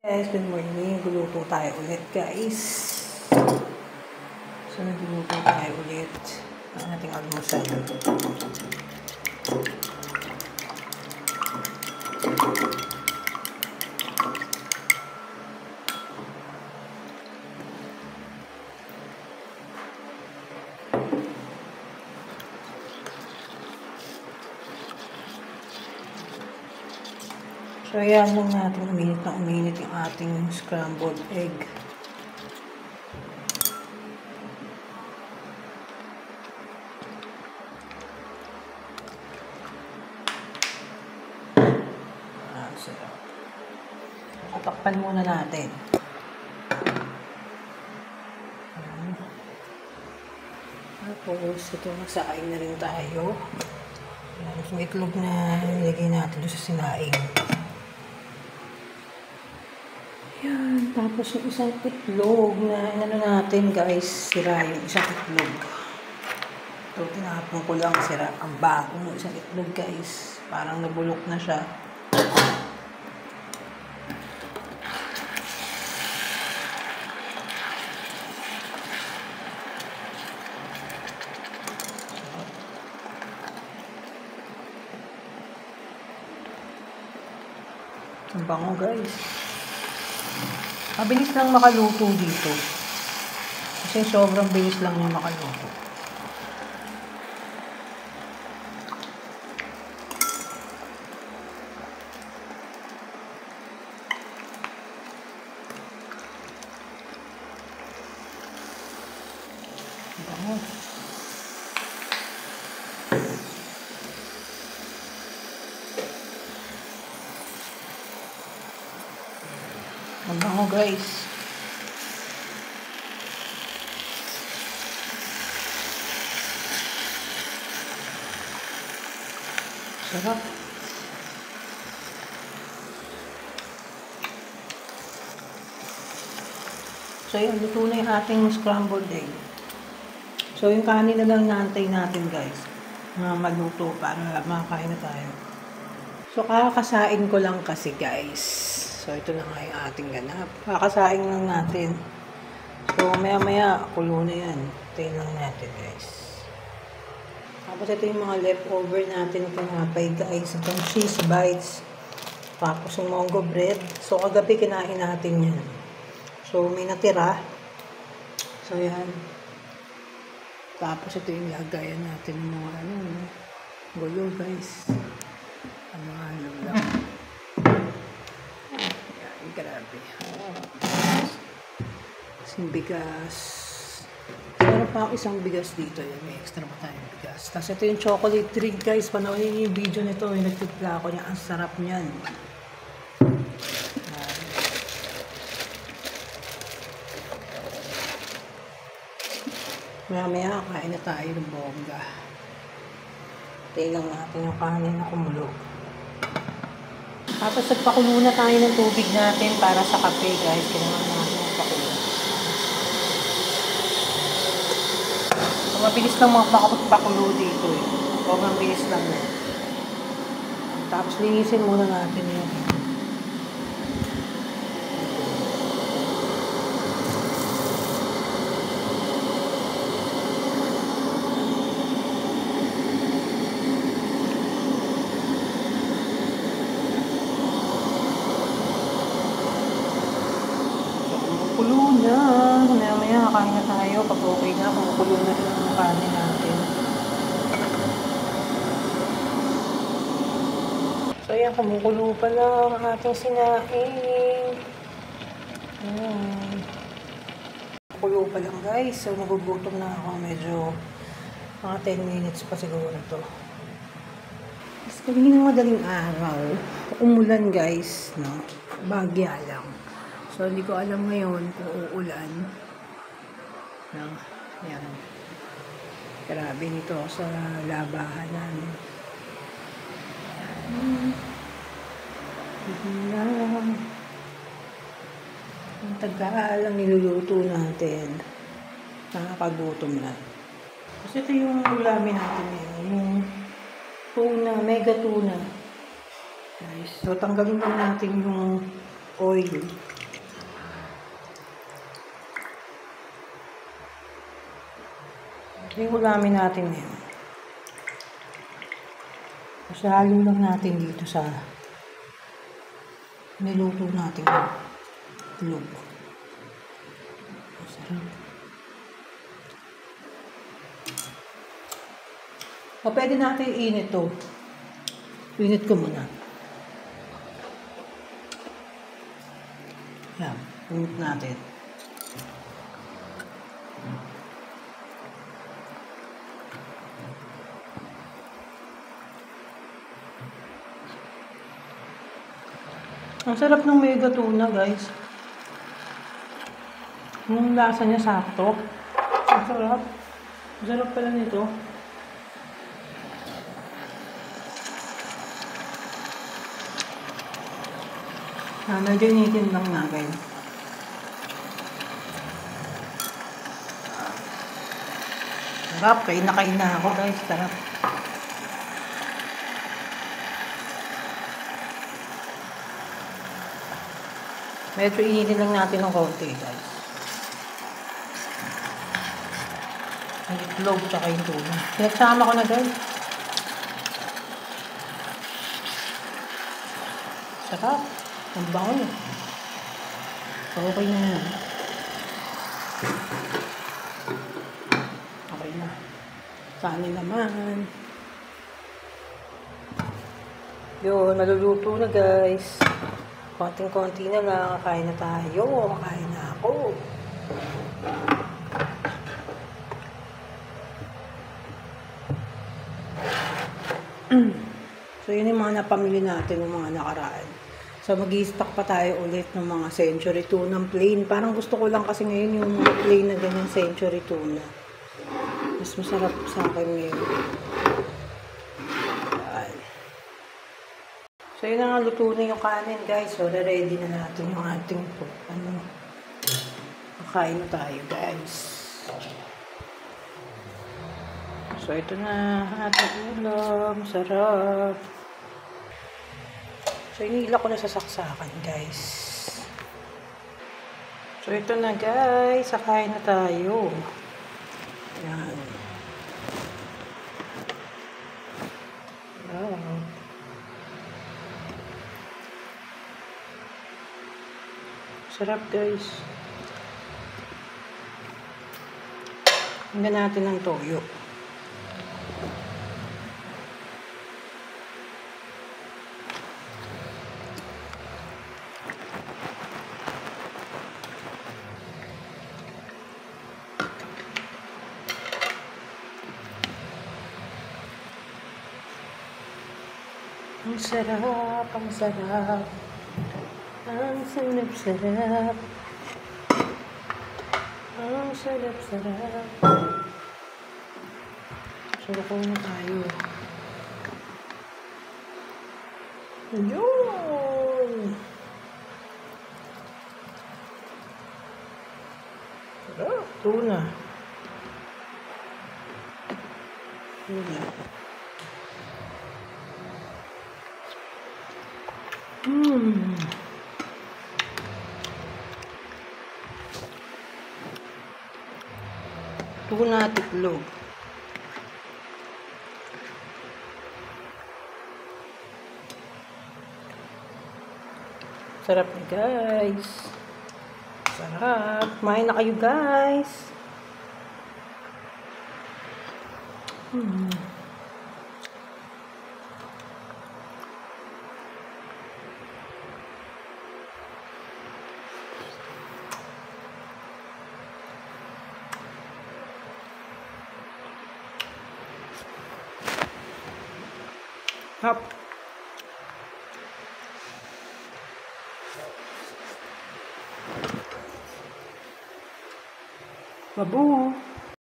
Guys, good morning. Guluto tayo ulit, guys. So, nagluluto tayo ulit ang ating almusal. So, ayan lang natin uminit yung ating scrambled egg. Sarap. Tatakpan muna natin. Tapos, ito, magsaing na rin tayo. Yung itlog na nilagay natin doon sa sinaing. Yan. Tapos yung isang itlog na ano natin, guys, sira yung isang itlog. Ito, tinapon ko lang, sira ang bagong isang itlog, guys. Parang nabulok na siya. Ang bango, guys. Mabilis lang makaluto dito. Kasi sobrang bilis lang niya makaluto. Ang bango. Ang bango, guys. Sarap. So, yun. Luto na yung ating scrambled egg. So, yung kanin na lang naantay natin, guys. Na magluto para makakain na tayo. So, kakasain ko lang kasi, guys. So, ito na nga yung ating ganap. Kakasain lang natin. So, maya-maya, kulo na yan. Tayin lang natin, guys. Tapos, ito yung mga leftover natin tinapay, guys. Itong cheese bites. Tapos, yung mango bread. So, kagabi kinain natin yan. So, may natira. So, yan. Tapos, ito yung lagayan natin ng mga gulo, guys. Ang mga ano lang. Grabe. Kasing bigas. Meron pa ako isang bigas dito. Yan, may extra pa tayong bigas. Tapos ito yung chocolate drink, guys. Panoorin niyo yung video nito. Yung nagtitla ako niya. Ang sarap niyan. Maya-maya, kain na tayo ng bongga. Tayo lang natin yung kanin na kumulo. Tapos nagpakulo na tayo ng tubig natin para sa kape, guys. Kailangan natin magpakulo. So, mabilis lang makapagpakulo dito eh. Sobrang bilis lang na. Tapos linisin muna natin yun. Kumukulo na. Maya-maya, kain na tayo. Pag okay na, kumukulo na rin ang kanin natin. So, yan. Kumukulo pa lang ang ating sinaing. Kumukulo pa lang, guys. So, nagugutom na ako. Medyo mga 10 minutes pa siguro ito. Tapos, kaninang madaling araw, umulan, guys. No? Bagya lang. So, hindi ko alam ngayon kung uulan. No? Yan. Grabe nito sa labahan namin. Yan. Ang tagal ang niluluto natin. Nakakagutom na. Kasi ito yung ulamin natin ngayon. Yung tuna, mega tuna. Guys. So, tanggalin lang natin yung oil. Yung ulamin natin ngayon. Kasi halo lang natin dito sa niluto natin itlog. Masarap. O, pwede natin init to. Init ko muna. Yan, init natin. Ang sarap ng mega tuna, guys. Yung lasa niya sakto. Ang sarap. Ang sarap pala nito. Medyo initin lang na, guys. Sarap. Kain na ako, guys. Sarap. Medyo initin lang natin ng konti, guys. Ang itlog tsaka yung tuna. Pinagsama ko na, guys. Sarap. Ang bango. Okay na yan. Okay na. Kanin naman. Yun, maluluto na, guys. Konting-konti na lang. Kakain na tayo. Kakain na ako. So, yun yung mga napamili natin ng mga nakaraan. So, mag-i-stock pa tayo ulit ng mga century tuna plain. Parang gusto ko lang kasi ngayon yung mga plain na ganyan century tuna. Mas masarap sa akin ngayon. So, yun na nga, luto na yung kanin, guys. So, ready na natin yung ating kakain na tayo, guys. So, ito na ating ulam. Sarap. So, inila ko na sa saksakan, guys. So, ito na, guys. Kakain na tayo. Yan. Wow. Sarap, guys. Hanggang natin ng toyo. Ang sarap, ang sarap. Ang sarap-sarap. Ang sarap-sarap. Sarap na tayo. Yun! Sarap. Tuna. Tuna. Tuna at itlog. Sarap na, guys. Sarap. Kumain na kayo, guys. Hop. Babu.